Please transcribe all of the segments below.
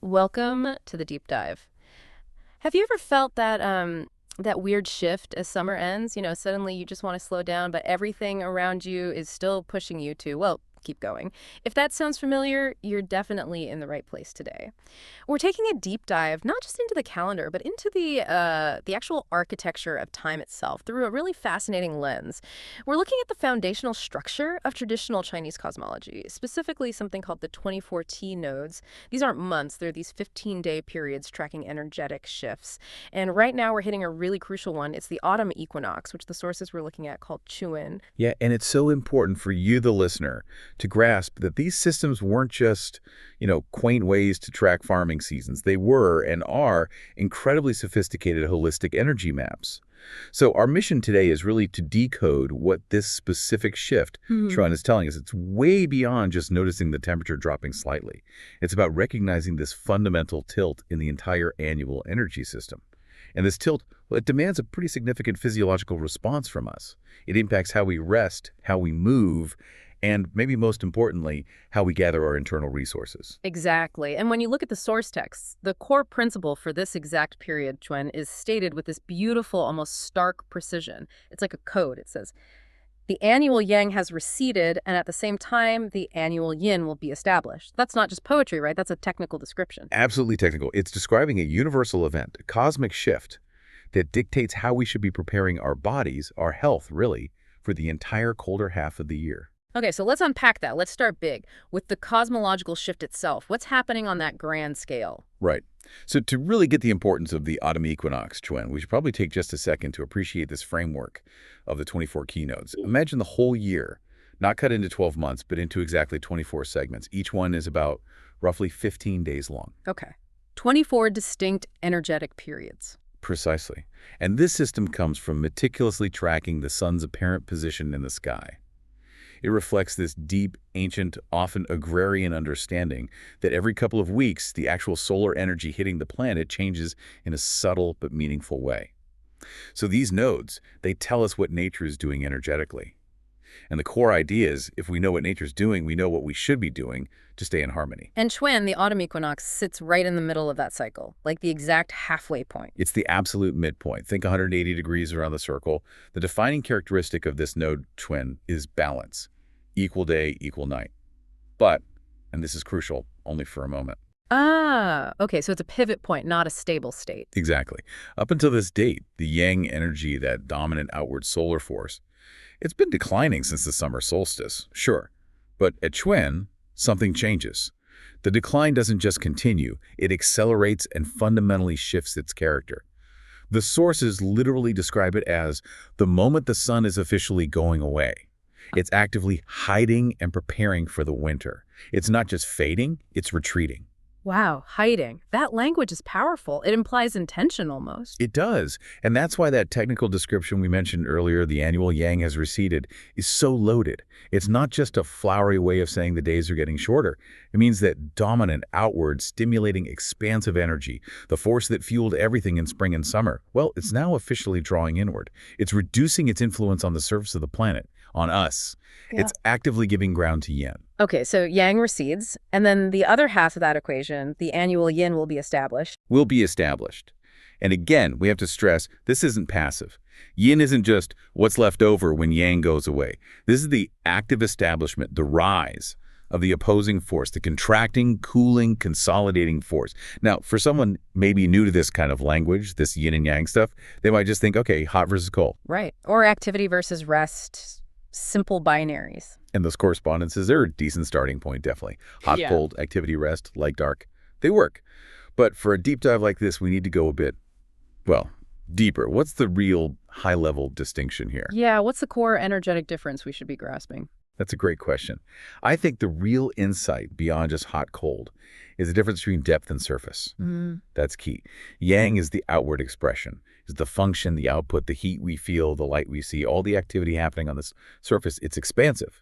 Welcome to the deep dive. Have you ever felt that weird shift as summer ends? Suddenly you just want to slow down, but everything around you is still pushing you to, well, keep going. If that sounds familiar, you're definitely in the right place today. We're taking a deep dive, not just into the calendar, but into the actual architecture of time itself through a really fascinating lens. We're looking at the foundational structure of traditional Chinese cosmology, specifically something called the 24T nodes. These aren't months, they're these 15-day periods tracking energetic shifts. And right now we're hitting a really crucial one. It's the autumn equinox, which the sources we're looking at called Chuan. Yeah, and it's so important for you, the listener, to grasp that these systems weren't just, quaint ways to track farming seasons. They were and are incredibly sophisticated holistic energy maps. So our mission today is really to decode what this specific shift, Sharon, is telling us. It's way beyond just noticing the temperature dropping slightly. It's about recognizing this fundamental tilt in the entire annual energy system. And this tilt, well, it demands a pretty significant physiological response from us. It impacts how we rest, how we move, and maybe most importantly, how we gather our internal resources. Exactly. And when you look at the source texts, the core principle for this exact period, Chuen, is stated with this beautiful, almost stark precision. It's like a code. It says, the annual yang has receded, and at the same time, the annual yin will be established. That's not just poetry, right? That's a technical description. Absolutely technical. It's describing a universal event, a cosmic shift that dictates how we should be preparing our bodies, our health, really, for the entire colder half of the year. Okay, so let's unpack that. Let's start big with the cosmological shift itself. What's happening on that grand scale? Right. So to really get the importance of the autumn equinox, Chuen, we should probably take just a second to appreciate this framework of the 24 keynotes. Imagine the whole year, not cut into 12 months, but into exactly 24 segments. Each one is about roughly 15 days long. Okay. 24 distinct energetic periods. Precisely. And this system comes from meticulously tracking the sun's apparent position in the sky. It reflects this deep, ancient, often agrarian understanding that every couple of weeks, the actual solar energy hitting the planet changes in a subtle but meaningful way. So these nodes, they tell us what nature is doing energetically. And the core idea is, if we know what nature's doing, we know what we should be doing to stay in harmony. And Chuen, the autumn equinox, sits right in the middle of that cycle, like the exact halfway point. It's the absolute midpoint. Think 180 degrees around the circle. The defining characteristic of this node, Chuen, is balance. Equal day, equal night. But, and this is crucial, only for a moment. Ah, okay, so it's a pivot point, not a stable state. Exactly. Up until this date, the yang energy, that dominant outward solar force, it's been declining since the summer solstice, sure. But at Chuen, something changes. The decline doesn't just continue, it accelerates and fundamentally shifts its character. The sources literally describe it as the moment the sun is officially going away. It's actively hiding and preparing for the winter. It's not just fading, it's retreating. Wow, hiding. That language is powerful. It implies intention almost. It does. And that's why that technical description we mentioned earlier, the annual yang has receded, is so loaded. It's not just a flowery way of saying the days are getting shorter. It means that dominant, outward, stimulating, expansive energy, the force that fueled everything in spring and summer, well, it's now officially drawing inward. It's reducing its influence on the surface of the planet, on us. Yeah. It's actively giving ground to yin. Okay, so yang recedes, and then the other half of that equation, the annual yin, will be established. Will be established. And again, we have to stress, this isn't passive. Yin isn't just what's left over when yang goes away. This is the active establishment, the rise of the opposing force, the contracting, cooling, consolidating force. Now, for someone maybe new to this kind of language, this yin and yang stuff, they might just think, okay, hot versus cold. Right. Or activity versus rest, simple binaries. And those correspondences are a decent starting point, definitely. Hot, Yeah. cold, activity, rest, light, dark. They work. But for a deep dive like this, we need to go a bit, well, deeper. What's the real high-level distinction here? Yeah, what's the core energetic difference we should be grasping? That's a great question. I think the real insight beyond just hot, cold is the difference between depth and surface. That's key. Yang is the outward expression, is the function, the output, the heat we feel, the light we see, all the activity happening on this surface. It's expansive.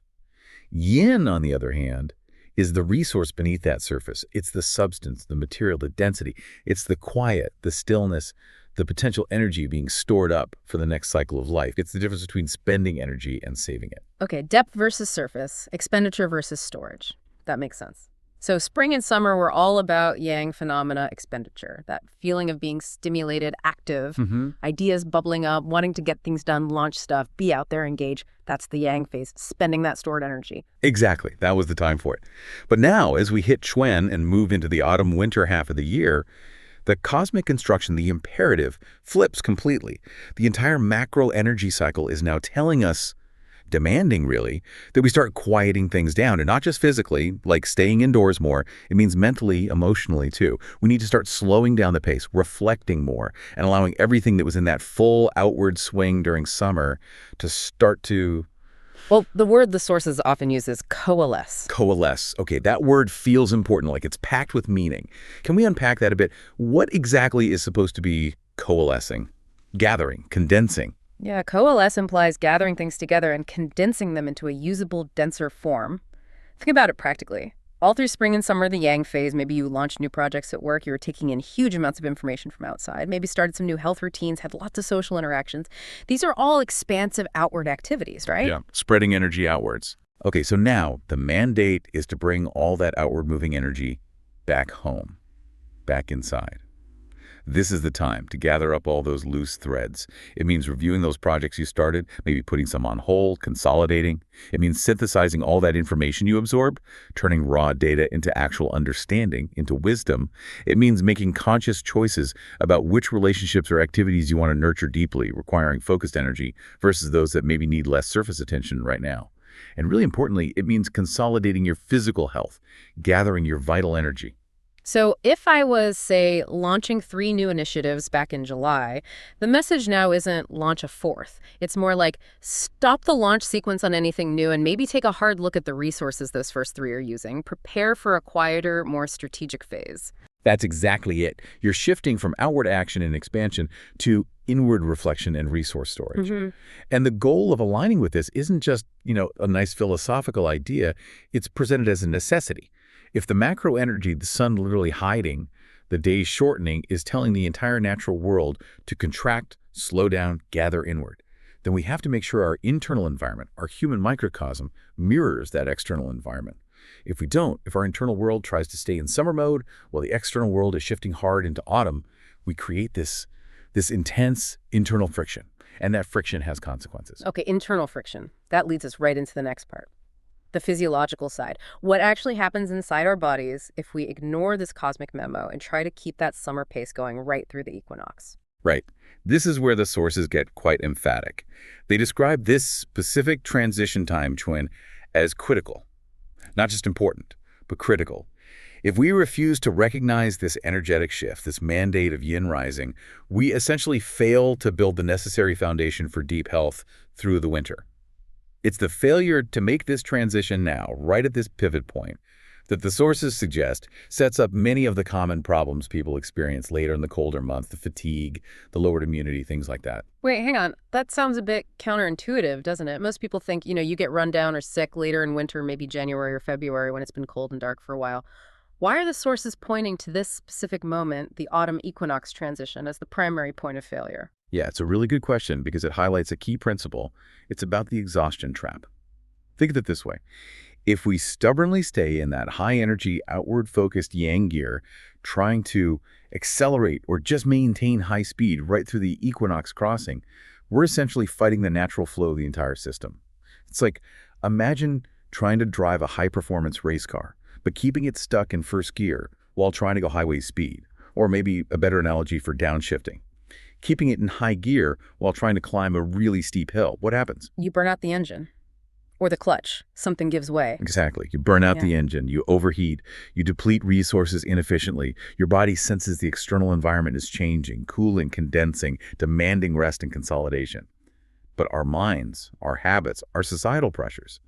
Yin, on the other hand, is the resource beneath that surface. It's the substance, the material, the density. It's the quiet, the stillness, the potential energy being stored up for the next cycle of life. It's the difference between spending energy and saving it. Okay, depth versus surface, expenditure versus storage. That makes sense. So spring and summer were all about yang phenomena expenditure, that feeling of being stimulated, active, Hmm. ideas bubbling up, wanting to get things done, launch stuff, be out there, engage. That's the yang phase, spending that stored energy. Exactly. That was the time for it. But now, as we hit Chuen and move into the autumn-winter half of the year, the cosmic construction, the imperative, flips completely. The entire macro energy cycle is now telling us, demanding really, that we start quieting things down, and not just physically, like staying indoors more. It means mentally, emotionally too. We need to start slowing down the pace, reflecting more, and allowing everything that was in that full outward swing during summer to start to Well, the word the sources often use is coalesce. coalesce. Okay, that word feels important, like it's packed with meaning. Can we unpack that a bit? What exactly is supposed to be coalescing, gathering, condensing? Yeah, coalesce implies gathering things together and condensing them into a usable, denser form. Think about it practically. All through spring and summer, the yang phase, maybe you launched new projects at work, you were taking in huge amounts of information from outside, maybe started some new health routines, had lots of social interactions. These are all expansive outward activities, right? Yeah, spreading energy outwards. Okay, so now the mandate is to bring all that outward moving energy back home, back inside. This is the time to gather up all those loose threads. It means reviewing those projects you started, maybe putting some on hold, consolidating. It means synthesizing all that information you absorb, turning raw data into actual understanding, into wisdom. It means making conscious choices about which relationships or activities you want to nurture deeply, requiring focused energy, versus those that maybe need less surface attention right now. And really importantly, it means consolidating your physical health, gathering your vital energy. So if I was, say, launching 3 new initiatives back in July, the message now isn't launch a fourth. It's more like stop the launch sequence on anything new and maybe take a hard look at the resources those first 3 are using. Prepare for a quieter, more strategic phase. That's exactly it. You're shifting from outward action and expansion to inward reflection and resource storage. And the goal of aligning with this isn't just, a nice philosophical idea. It's presented as a necessity. If the macro energy, the sun literally hiding, the days shortening, is telling the entire natural world to contract, slow down, gather inward, then we have to make sure our internal environment, our human microcosm, mirrors that external environment. If we don't, if our internal world tries to stay in summer mode while the external world is shifting hard into autumn, we create this intense internal friction, and that friction has consequences. Okay, internal friction. That leads us right into the next part. The physiological side. What actually happens inside our bodies if we ignore this cosmic memo and try to keep that summer pace going right through the equinox? Right. This is where the sources get quite emphatic. They describe this specific transition time, Chuen, as critical. Not just important, but critical. If we refuse to recognize this energetic shift, this mandate of yin rising, we essentially fail to build the necessary foundation for deep health through the winter. It's the failure to make this transition now, right at this pivot point, that the sources suggest sets up many of the common problems people experience later in the colder months, the fatigue, the lowered immunity, things like that. Wait, hang on. That sounds a bit counterintuitive, doesn't it? Most people think, you get run down or sick later in winter, maybe January or February when it's been cold and dark for a while. Why are the sources pointing to this specific moment, the autumn equinox transition, as the primary point of failure? Yeah, it's a really good question because it highlights a key principle. It's about the exhaustion trap. Think of it this way. If we stubbornly stay in that high-energy, outward-focused yang gear, trying to accelerate or just maintain high speed right through the equinox crossing, we're essentially fighting the natural flow of the entire system. It's like, imagine trying to drive a high-performance race car, but keeping it stuck in first gear while trying to go highway speed, or maybe a better analogy for downshifting. Keeping it in high gear while trying to climb a really steep hill. What happens? You burn out the engine. Or the clutch. Something gives way. Exactly. You burn out the engine, you overheat, you deplete resources inefficiently. Your body senses the external environment is changing, cooling, condensing, demanding rest and consolidation. But our minds, our habits, our societal pressures,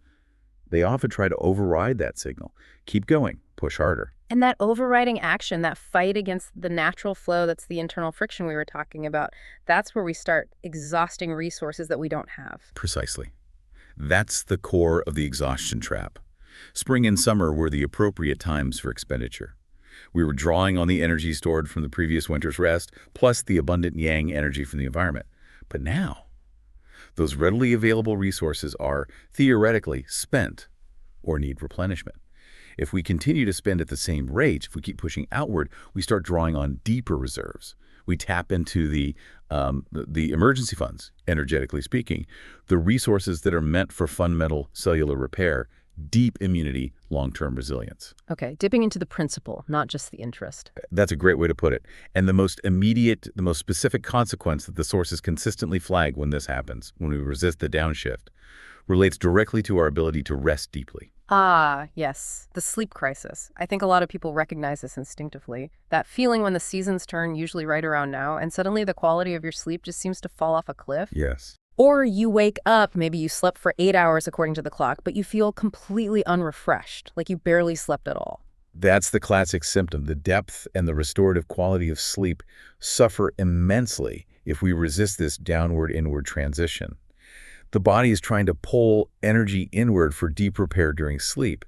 they often try to override that signal. Keep going, push harder. And that overriding action, that fight against the natural flow, that's the internal friction we were talking about, that's where we start exhausting resources that we don't have. Precisely. That's the core of the exhaustion trap. Spring and summer were the appropriate times for expenditure. We were drawing on the energy stored from the previous winter's rest, plus the abundant yang energy from the environment. But now, those readily available resources are theoretically spent or need replenishment. If we continue to spend at the same rate, if we keep pushing outward, we start drawing on deeper reserves. We tap into the emergency funds, energetically speaking, the resources that are meant for fundamental cellular repair, deep immunity, long-term resilience. Okay, dipping into the principle, not just the interest. That's a great way to put it. And the most immediate, the most specific consequence that the sources consistently flag when this happens, when we resist the downshift, relates directly to our ability to rest deeply. Ah, yes, the sleep crisis. I think a lot of people recognize this instinctively. That feeling when the seasons turn, usually right around now, and suddenly the quality of your sleep just seems to fall off a cliff. Yes. Or you wake up, maybe you slept for 8 hours according to the clock, but you feel completely unrefreshed, like you barely slept at all. That's the classic symptom. The depth and the restorative quality of sleep suffer immensely if we resist this downward-inward transition. The body is trying to pull energy inward for deep repair during sleep.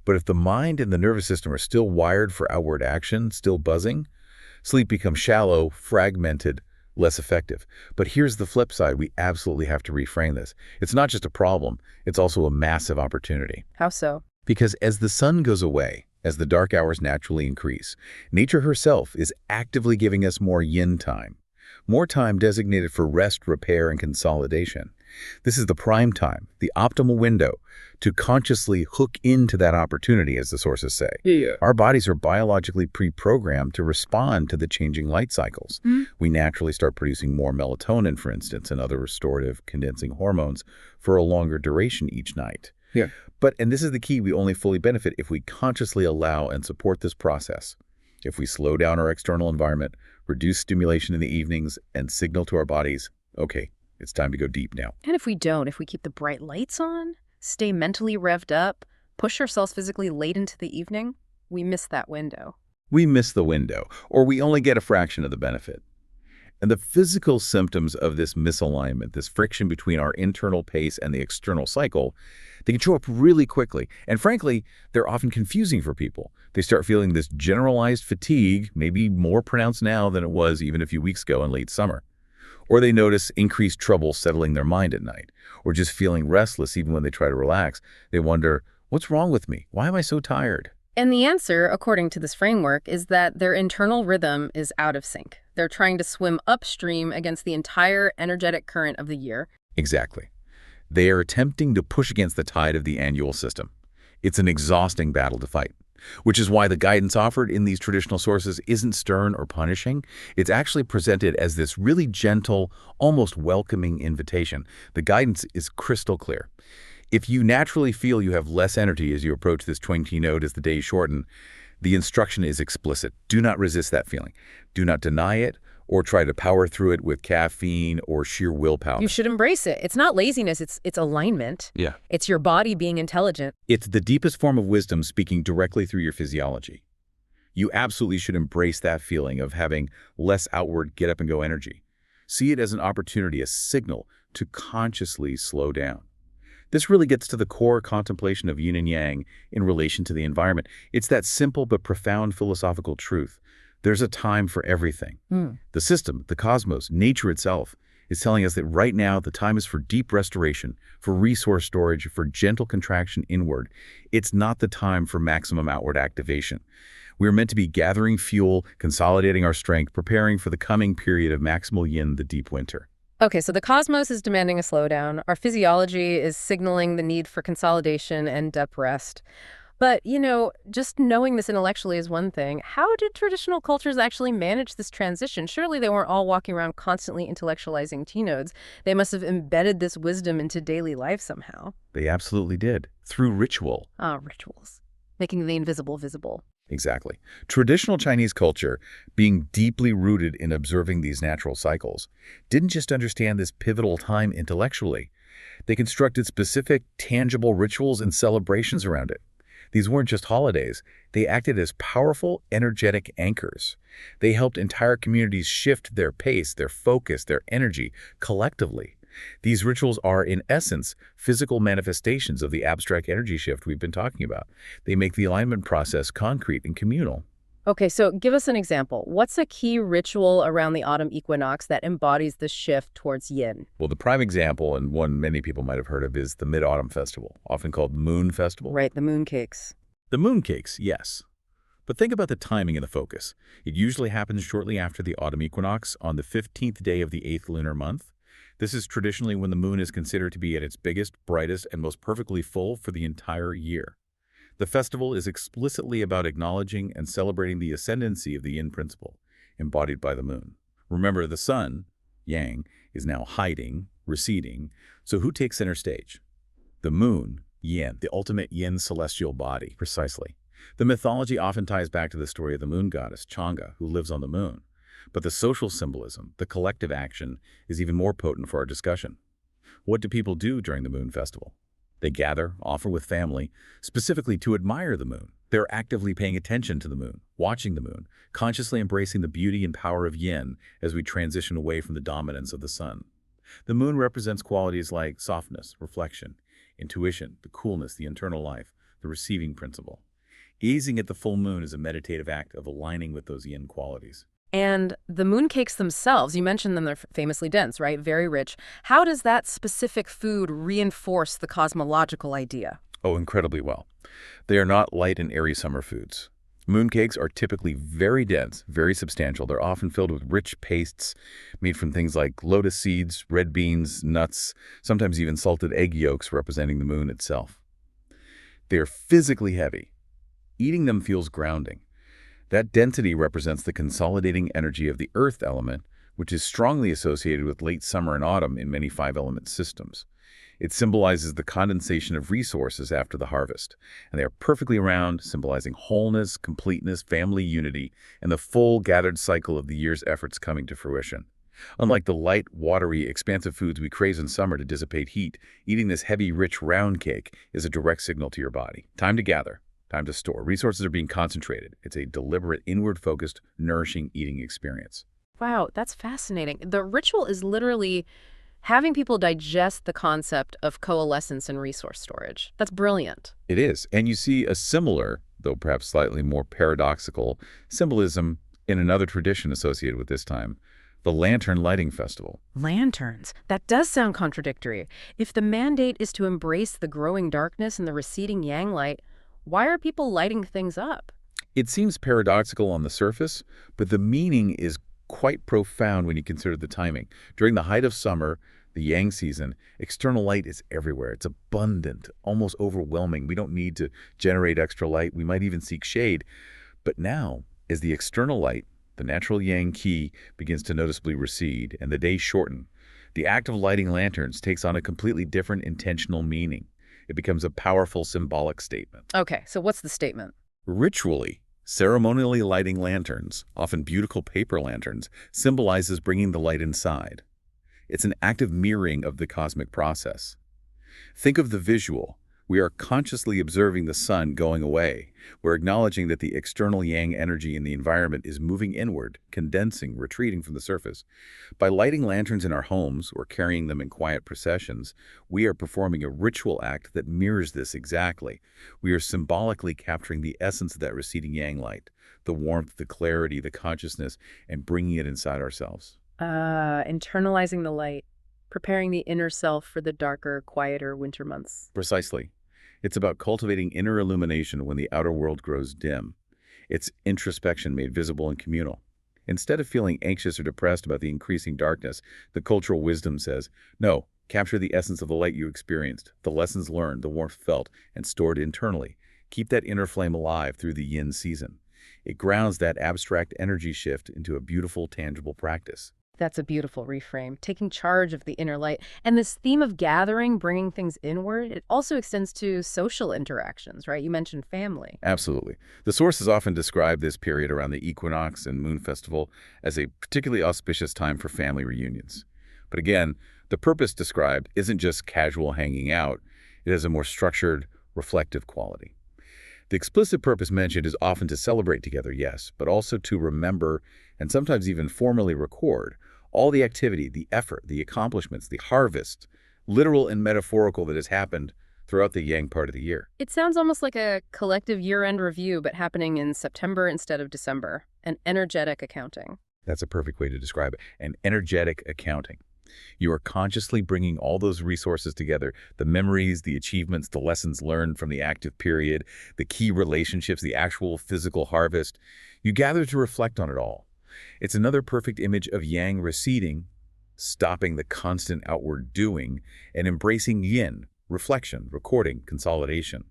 But if the mind and the nervous system are still wired for outward action, still buzzing, sleep becomes shallow, fragmented, less effective. But here's the flip side. We absolutely have to reframe this. It's not just a problem, it's also a massive opportunity. How so? Because as the sun goes away, as the dark hours naturally increase, nature herself is actively giving us more yin time designated for rest, repair, and consolidation. This is the prime time, the optimal window, to consciously hook into that opportunity, as the sources say. Yeah. Our bodies are biologically pre-programmed to respond to the changing light cycles. We naturally start producing more melatonin, for instance, and other restorative condensing hormones for a longer duration each night. Yeah. But, and this is the key, we only fully benefit if we consciously allow and support this process. If we slow down our external environment, reduce stimulation in the evenings, and signal to our bodies, okay, it's time to go deep now. And if we don't, if we keep the bright lights on, stay mentally revved up, push ourselves physically late into the evening, we miss that window. We miss the window, or we only get a fraction of the benefit. And the physical symptoms of this misalignment, this friction between our internal pace and the external cycle, they can show up really quickly. And frankly, they're often confusing for people. They start feeling this generalized fatigue, maybe more pronounced now than it was even a few weeks ago in late summer. Or they notice increased trouble settling their mind at night, or just feeling restless even when they try to relax. They wonder, what's wrong with me? Why am I so tired? And the answer, according to this framework, is that their internal rhythm is out of sync. They're trying to swim upstream against the entire energetic current of the year. Exactly. They are attempting to push against the tide of the annual system. It's an exhausting battle to fight, which is why the guidance offered in these traditional sources isn't stern or punishing. It's actually presented as this really gentle, almost welcoming invitation. The guidance is crystal clear. If you naturally feel you have less energy as you approach this 20 node as the days shorten, the instruction is explicit. Do not resist that feeling. Do not deny it or try to power through it with caffeine or sheer willpower. You should embrace it. It's not laziness, it's alignment. Yeah. It's your body being intelligent. It's the deepest form of wisdom speaking directly through your physiology. You absolutely should embrace that feeling of having less outward get-up-and-go energy. See it as an opportunity, a signal to consciously slow down. This really gets to the core contemplation of yin and yang in relation to the environment. It's that simple but profound philosophical truth. There's a time for everything. The system, the cosmos, nature itself is telling us that right now the time is for deep restoration, for resource storage, for gentle contraction inward. It's not the time for maximum outward activation. We're meant to be gathering fuel, consolidating our strength, preparing for the coming period of maximal yin, the deep winter. Okay, so the cosmos is demanding a slowdown. Our physiology is signaling the need for consolidation and depth rest. But, just knowing this intellectually is one thing. How did traditional cultures actually manage this transition? Surely they weren't all walking around constantly intellectualizing T-nodes. They must have embedded this wisdom into daily life somehow. They absolutely did, through ritual. Ah, rituals. Making the invisible visible. Exactly. Traditional Chinese culture, being deeply rooted in observing these natural cycles, didn't just understand this pivotal time intellectually. They constructed specific, tangible rituals and celebrations around it. These weren't just holidays. They acted as powerful, energetic anchors. They helped entire communities shift their pace, their focus, their energy collectively. These rituals are, in essence, physical manifestations of the abstract energy shift we've been talking about. They make the alignment process concrete and communal. Okay, so give us an example. What's a key ritual around the autumn equinox that embodies the shift towards yin? Well, the prime example, and one many people might have heard of, is the Mid-Autumn Festival, often called Moon Festival. Right, the moon cakes. The mooncakes, yes. But think about the timing and the focus. It usually happens shortly after the autumn equinox on the 15th day of the 8th lunar month. This is traditionally when the moon is considered to be at its biggest, brightest, and most perfectly full for the entire year. The festival is explicitly about acknowledging and celebrating the ascendancy of the yin principle, embodied by the moon. Remember, the sun, yang, is now hiding, receding, so who takes center stage? The moon, yin, the ultimate yin celestial body, precisely. The mythology often ties back to the story of the moon goddess, Chang'e, who lives on the moon. But the social symbolism, the collective action, is even more potent for our discussion. What do people do during the moon festival? They gather, often with family, specifically to admire the moon. They're actively paying attention to the moon, watching the moon, consciously embracing the beauty and power of yin as we transition away from the dominance of the sun. The moon represents qualities like softness, reflection, intuition, the coolness, the internal life, the receiving principle. Gazing at the full moon is a meditative act of aligning with those yin qualities. And the mooncakes themselves, you mentioned them, they're famously dense, right? Very rich. How does that specific food reinforce the cosmological idea? Oh, incredibly well. They are not light and airy summer foods. Mooncakes are typically very dense, very substantial. They're often filled with rich pastes made from things like lotus seeds, red beans, nuts, sometimes even salted egg yolks representing the moon itself. They are physically heavy. Eating them feels grounding. That density represents the consolidating energy of the earth element, which is strongly associated with late summer and autumn in many five-element systems. It symbolizes the condensation of resources after the harvest, and they are perfectly round, symbolizing wholeness, completeness, family unity, and the full gathered cycle of the year's efforts coming to fruition. Unlike the light, watery, expansive foods we crave in summer to dissipate heat, eating this heavy, rich round cake is a direct signal to your body. Time to gather. Time to store. Resources are being concentrated. It's a deliberate, inward-focused, nourishing eating experience. Wow, that's fascinating. The ritual is literally having people digest the concept of coalescence and resource storage. That's brilliant. It is. And you see a similar, though perhaps slightly more paradoxical, symbolism in another tradition associated with this time, the Lantern Lighting Festival. Lanterns. That does sound contradictory. If the mandate is to embrace the growing darkness and the receding yang light, why are people lighting things up? It seems paradoxical on the surface, but the meaning is quite profound when you consider the timing. During the height of summer, the yang season, external light is everywhere. It's abundant, almost overwhelming. We don't need to generate extra light. We might even seek shade. But now, as the external light, the natural yang qi, begins to noticeably recede and the days shorten, the act of lighting lanterns takes on a completely different intentional meaning. It becomes a powerful symbolic statement. Okay, so what's the statement? Ritually, ceremonially lighting lanterns, often beautiful paper lanterns, symbolizes bringing the light inside. It's an active mirroring of the cosmic process. Think of the visual. We are consciously observing the sun going away. We're acknowledging that the external yang energy in the environment is moving inward, condensing, retreating from the surface. By lighting lanterns in our homes or carrying them in quiet processions, we are performing a ritual act that mirrors this exactly. We are symbolically capturing the essence of that receding yang light, the warmth, the clarity, the consciousness, and bringing it inside ourselves. Internalizing the light, preparing the inner self for the darker, quieter winter months. Precisely. It's about cultivating inner illumination when the outer world grows dim. It's introspection made visible and communal. Instead of feeling anxious or depressed about the increasing darkness, the cultural wisdom says, no, capture the essence of the light you experienced, the lessons learned, the warmth felt, and stored internally. Keep that inner flame alive through the yin season. It grounds that abstract energy shift into a beautiful, tangible practice. That's a beautiful reframe, taking charge of the inner light. And this theme of gathering, bringing things inward, it also extends to social interactions, right? You mentioned family. Absolutely. The sources often describe this period around the equinox and moon festival as a particularly auspicious time for family reunions. But again, the purpose described isn't just casual hanging out. It has a more structured, reflective quality. The explicit purpose mentioned is often to celebrate together, yes, but also to remember and sometimes even formally record all the activity, the effort, the accomplishments, the harvest, literal and metaphorical, that has happened throughout the yang part of the year. It sounds almost like a collective year-end review, but happening in September instead of December. An energetic accounting. That's a perfect way to describe it. An energetic accounting. You are consciously bringing all those resources together, the memories, the achievements, the lessons learned from the active period, the key relationships, the actual physical harvest. You gather to reflect on it all. It's another perfect image of yang receding, stopping the constant outward doing, and embracing yin, reflection, recording, consolidation.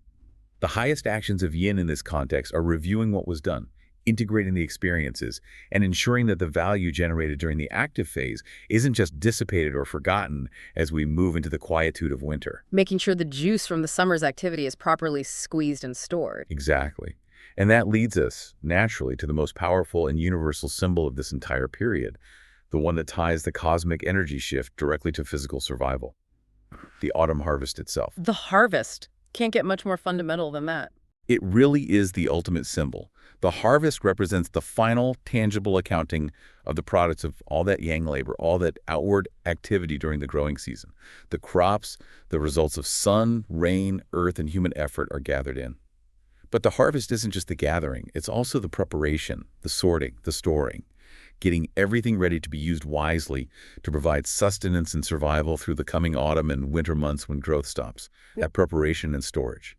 The highest actions of yin in this context are reviewing what was done, integrating the experiences, and ensuring that the value generated during the active phase isn't just dissipated or forgotten as we move into the quietude of winter. Making sure the juice from the summer's activity is properly squeezed and stored. Exactly. And that leads us, naturally, to the most powerful and universal symbol of this entire period, the one that ties the cosmic energy shift directly to physical survival, the autumn harvest itself. The harvest. Can't get much more fundamental than that. It really is the ultimate symbol. The harvest represents the final, tangible accounting of the products of all that yang labor, all that outward activity during the growing season. The crops, the results of sun, rain, earth, and human effort are gathered in. But the harvest isn't just the gathering. It's also the preparation, the sorting, the storing, getting everything ready to be used wisely to provide sustenance and survival through the coming autumn and winter months when growth stops. That preparation and storage.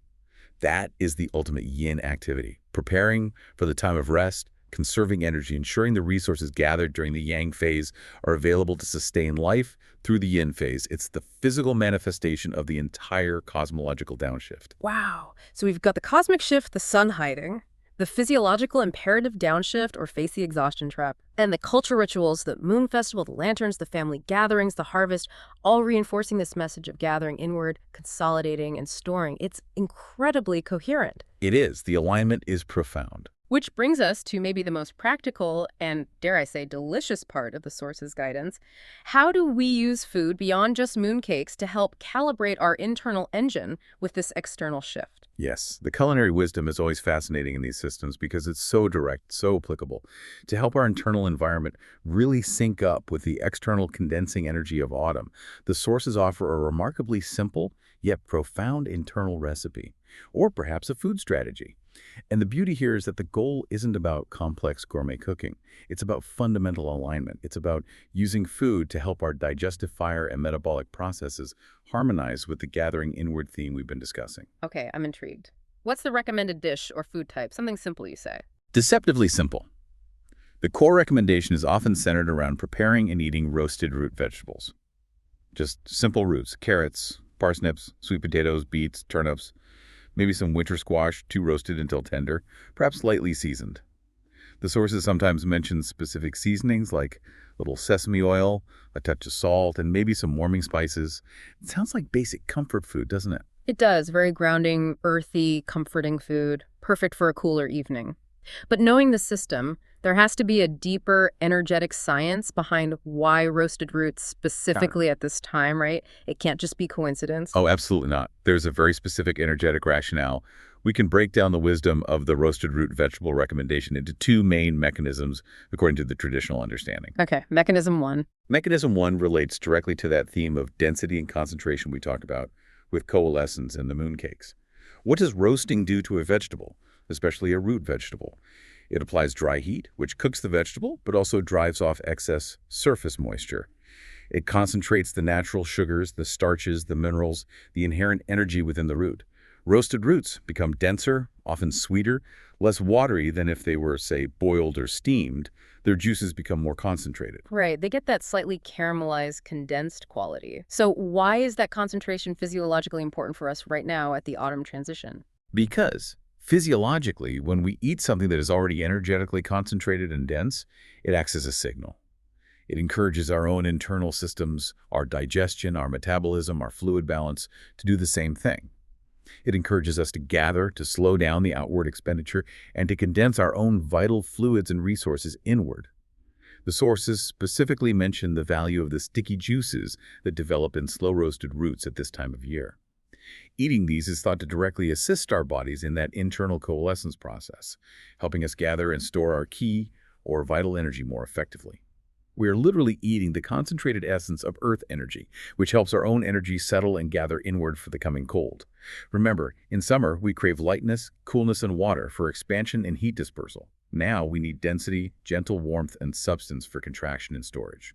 That is the ultimate yin activity, preparing for the time of rest, conserving energy, ensuring the resources gathered during the yang phase are available to sustain life through the yin phase. It's the physical manifestation of the entire cosmological downshift. Wow. So we've got the cosmic shift, the sun hiding, the physiological imperative downshift or face the exhaustion trap, and the cultural rituals, the moon festival, the lanterns, the family gatherings, the harvest, all reinforcing this message of gathering inward, consolidating, and storing. It's incredibly coherent. It is. The alignment is profound. Which brings us to maybe the most practical and, dare I say, delicious part of the source's guidance. How do we use food beyond just mooncakes to help calibrate our internal engine with this external shift? Yes, the culinary wisdom is always fascinating in these systems because it's so direct, so applicable. To help our internal environment really sync up with the external condensing energy of autumn, the sources offer a remarkably simple yet profound internal recipe, or perhaps a food strategy. And the beauty here is that the goal isn't about complex gourmet cooking. It's about fundamental alignment. It's about using food to help our digestive fire and metabolic processes harmonize with the gathering inward theme we've been discussing. Okay, I'm intrigued. What's the recommended dish or food type? Something simple, you say. Deceptively simple. The core recommendation is often centered around preparing and eating roasted root vegetables. Just simple roots, carrots, parsnips, sweet potatoes, beets, turnips, maybe some winter squash, too roasted until tender, perhaps lightly seasoned. The sources sometimes mention specific seasonings like little sesame oil, a touch of salt, and maybe some warming spices. It sounds like basic comfort food, doesn't it? It does. Very grounding, earthy, comforting food. Perfect for a cooler evening. But knowing the system, there has to be a deeper, energetic science behind why roasted roots specifically at this time, right? It can't just be coincidence. Oh, absolutely not. There's a very specific energetic rationale. We can break down the wisdom of the roasted root vegetable recommendation into two main mechanisms according to the traditional understanding. Okay, mechanism one. Mechanism one relates directly to that theme of density and concentration we talked about with coalescence and the mooncakes. What does roasting do to a vegetable, especially a root vegetable? It applies dry heat, which cooks the vegetable, but also drives off excess surface moisture. It concentrates the natural sugars, the starches, the minerals, the inherent energy within the root. Roasted roots become denser, often sweeter, less watery than if they were, say, boiled or steamed. Their juices become more concentrated. Right, they get that slightly caramelized, condensed quality. So why is that concentration physiologically important for us right now at the autumn transition? Because physiologically, when we eat something that is already energetically concentrated and dense, it acts as a signal. It encourages our own internal systems, our digestion, our metabolism, our fluid balance, to do the same thing. It encourages us to gather, to slow down the outward expenditure, and to condense our own vital fluids and resources inward. The sources specifically mention the value of the sticky juices that develop in slow-roasted roots at this time of year. Eating these is thought to directly assist our bodies in that internal coalescence process, helping us gather and store our ki or vital energy more effectively. We are literally eating the concentrated essence of earth energy, which helps our own energy settle and gather inward for the coming cold. Remember, in summer, we crave lightness, coolness, and water for expansion and heat dispersal. Now we need density, gentle warmth, and substance for contraction and storage.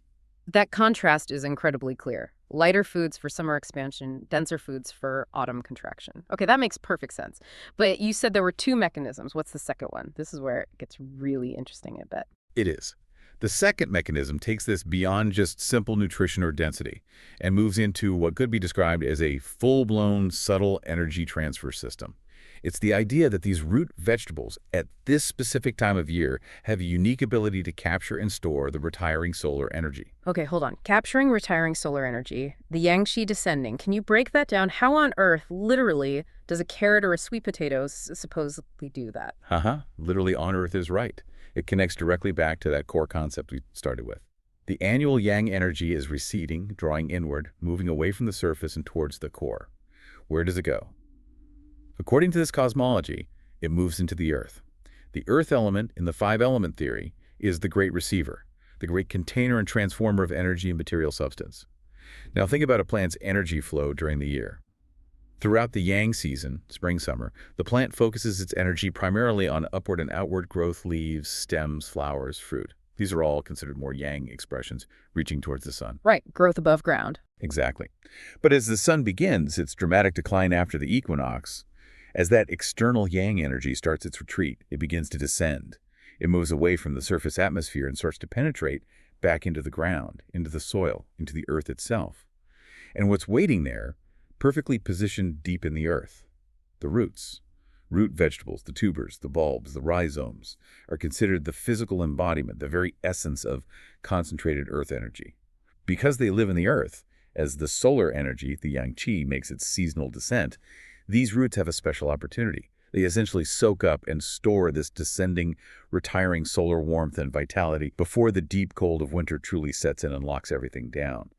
That contrast is incredibly clear. Lighter foods for summer expansion, denser foods for autumn contraction. Okay, that makes perfect sense. But you said there were two mechanisms. What's the second one? This is where it gets really interesting, I bet. It is. The second mechanism takes this beyond just simple nutrition or density and moves into what could be described as a full-blown subtle energy transfer system. It's the idea that these root vegetables at this specific time of year have a unique ability to capture and store the retiring solar energy. Okay, hold on. Capturing retiring solar energy, the yang-qi descending. Can you break that down? How on earth, literally, does a carrot or a sweet potato supposedly do that? Literally on Earth is right. It connects directly back to that core concept we started with. The annual yang energy is receding, drawing inward, moving away from the surface and towards the core. Where does it go? According to this cosmology, it moves into the Earth. The Earth element in the five-element theory is the great receiver, the great container and transformer of energy and material substance. Now think about a plant's energy flow during the year. Throughout the yang season, spring-summer, the plant focuses its energy primarily on upward and outward growth, leaves, stems, flowers, fruit. These are all considered more yang expressions, reaching towards the sun. Right, growth above ground. Exactly. But as the sun begins its dramatic decline after the equinox, as that external yang energy starts its retreat, it begins to descend. It moves away from the surface atmosphere and starts to penetrate back into the ground, into the soil, into the earth itself. And what's waiting there, perfectly positioned deep in the earth, the roots. Root vegetables, the tubers, the bulbs, the rhizomes, are considered the physical embodiment, the very essence of concentrated earth energy. Because they live in the earth, as the solar energy, the yang-qi, makes its seasonal descent, these roots have a special opportunity. They essentially soak up and store this descending, retiring solar warmth and vitality before the deep cold of winter truly sets in and locks everything down.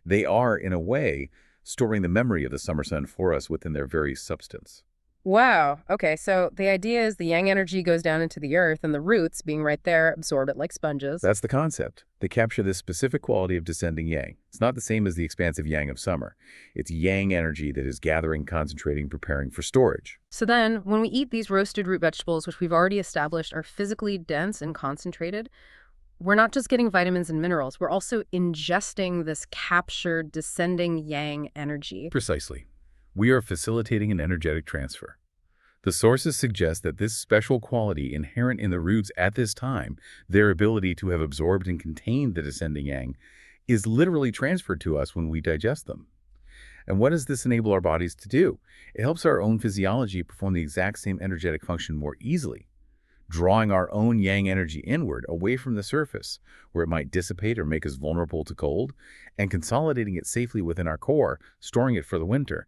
They are, in a way, storing the memory of the summer sun for us within their very substance. Wow. Okay, so the idea is the yang energy goes down into the earth and the roots, being right there, absorb it like sponges. That's the concept. They capture this specific quality of descending yang. It's not the same as the expansive yang of summer. It's yang energy that is gathering, concentrating, preparing for storage. So then, when we eat these roasted root vegetables, which we've already established are physically dense and concentrated, we're not just getting vitamins and minerals, we're also ingesting this captured, descending yang energy. Precisely. We are facilitating an energetic transfer. The sources suggest that this special quality inherent in the roots at this time, their ability to have absorbed and contained the descending yang, is literally transferred to us when we digest them. And what does this enable our bodies to do? It helps our own physiology perform the exact same energetic function more easily, drawing our own yang energy inward, away from the surface, where it might dissipate or make us vulnerable to cold, and consolidating it safely within our core, storing it for the winter.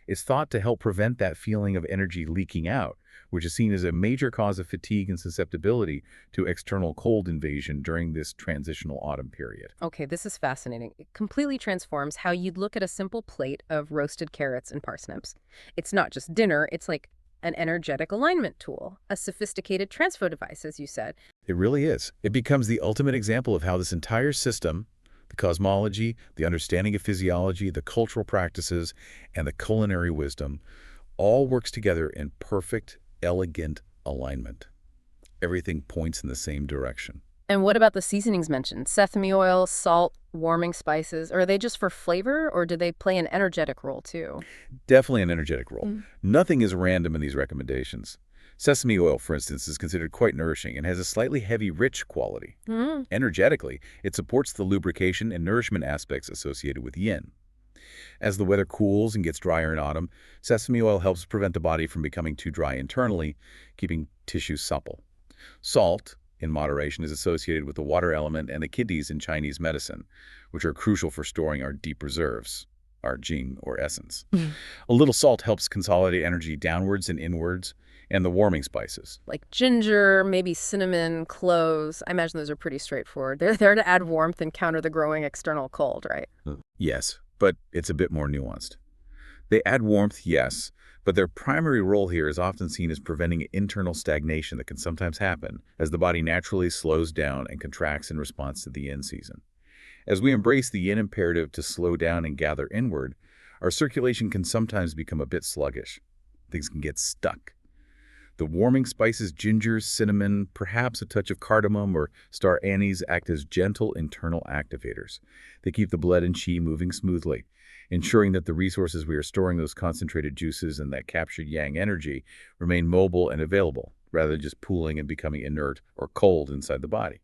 It's thought to help prevent that feeling of energy leaking out, which is seen as a major cause of fatigue and susceptibility to external cold invasion during this transitional autumn period. Okay, this is fascinating. It completely transforms how you'd look at a simple plate of roasted carrots and parsnips. It's not just dinner, it's like an energetic alignment tool, a sophisticated transfer device, as you said. It really is. It becomes the ultimate example of how this entire system, the cosmology, the understanding of physiology, the cultural practices, and the culinary wisdom, all works together in perfect, elegant alignment. Everything points in the same direction. And what about the seasonings mentioned? Sesame oil, salt, warming spices. Are they just for flavor, or do they play an energetic role too? Definitely an energetic role. Nothing is random in these recommendations. Sesame oil, for instance, is considered quite nourishing and has a slightly heavy, rich quality. Energetically, it supports the lubrication and nourishment aspects associated with yin. As the weather cools and gets drier in autumn, sesame oil helps prevent the body from becoming too dry internally, keeping tissues supple. Salt, in moderation, is associated with the water element and the kidneys in Chinese medicine, which are crucial for storing our deep reserves, our jing or essence. A little salt helps consolidate energy downwards and inwards, and the warming spices. Like ginger, maybe cinnamon, cloves. I imagine those are pretty straightforward. They're there to add warmth and counter the growing external cold, right? Yes, but it's a bit more nuanced. They add warmth, yes, but their primary role here is often seen as preventing internal stagnation that can sometimes happen as the body naturally slows down and contracts in response to the yin season. As we embrace the yin imperative to slow down and gather inward, our circulation can sometimes become a bit sluggish. Things can get stuck. The warming spices ginger, cinnamon, perhaps a touch of cardamom or star anise act as gentle internal activators. They keep the blood and qi moving smoothly, ensuring that the resources we are storing, those concentrated juices and that captured yang energy, remain mobile and available, rather than just pooling and becoming inert or cold inside the body.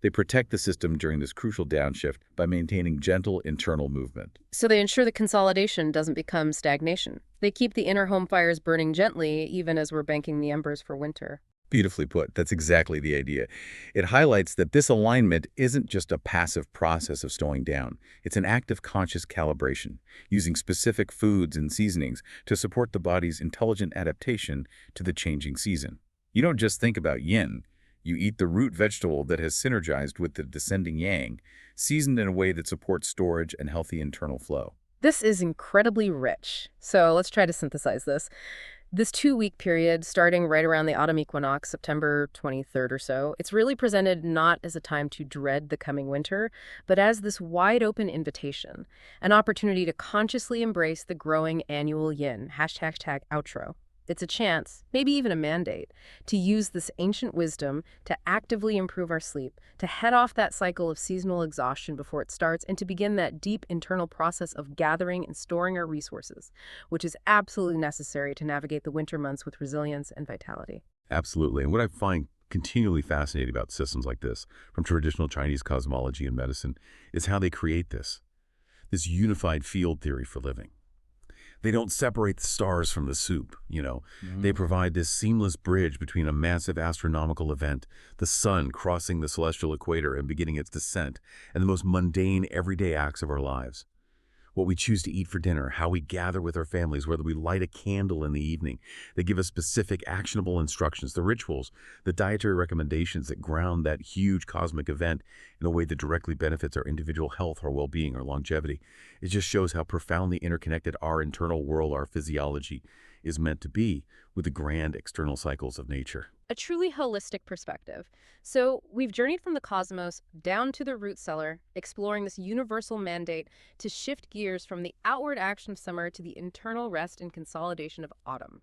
They protect the system during this crucial downshift by maintaining gentle internal movement. So they ensure that consolidation doesn't become stagnation. They keep the inner home fires burning gently, even as we're banking the embers for winter. Beautifully put. That's exactly the idea. It highlights that this alignment isn't just a passive process of slowing down. It's an active conscious calibration, using specific foods and seasonings to support the body's intelligent adaptation to the changing season. You don't just think about yin. You eat the root vegetable that has synergized with the descending yang, seasoned in a way that supports storage and healthy internal flow. This is incredibly rich. So let's try to synthesize this. This 2-week period, starting right around the autumn equinox, September 23rd or so, it's really presented not as a time to dread the coming winter, but as this wide-open invitation, an opportunity to consciously embrace the growing annual yin, #outro. It's a chance, maybe even a mandate, to use this ancient wisdom to actively improve our sleep, to head off that cycle of seasonal exhaustion before it starts, and to begin that deep internal process of gathering and storing our resources, which is absolutely necessary to navigate the winter months with resilience and vitality. Absolutely. And what I find continually fascinating about systems like this, from traditional Chinese cosmology and medicine, is how they create this unified field theory for living. They don't separate the stars from the soup. They provide this seamless bridge between a massive astronomical event, the sun crossing the celestial equator and beginning its descent, and the most mundane, everyday acts of our lives. What we choose to eat for dinner, how we gather with our families, whether we light a candle in the evening. They give us specific, actionable instructions, the rituals, the dietary recommendations that ground that huge cosmic event in a way that directly benefits our individual health, our well-being, our longevity. It just shows how profoundly interconnected our internal world, our physiology, is meant to be with the grand external cycles of nature. A truly holistic perspective. So we've journeyed from the cosmos down to the root cellar, exploring this universal mandate to shift gears from the outward action of summer to the internal rest and consolidation of autumn,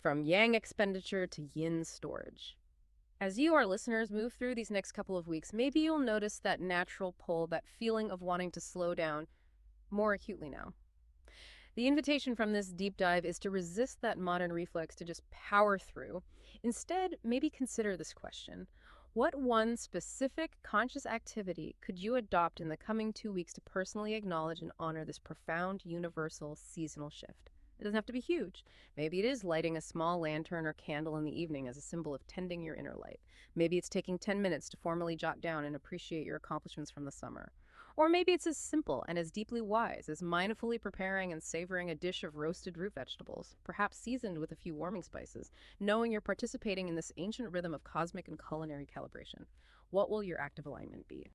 from yang expenditure to yin storage. As you, our listeners, move through these next couple of weeks, maybe you'll notice that natural pull, that feeling of wanting to slow down more acutely now. The invitation from this deep dive is to resist that modern reflex to just power through. Instead, maybe consider this question. What one specific conscious activity could you adopt in the coming 2 weeks to personally acknowledge and honor this profound, universal, seasonal shift? It doesn't have to be huge. Maybe it is lighting a small lantern or candle in the evening as a symbol of tending your inner light. Maybe it's taking 10 minutes to formally jot down and appreciate your accomplishments from the summer. Or maybe it's as simple and as deeply wise as mindfully preparing and savoring a dish of roasted root vegetables, perhaps seasoned with a few warming spices, knowing you're participating in this ancient rhythm of cosmic and culinary calibration. What will your active alignment be?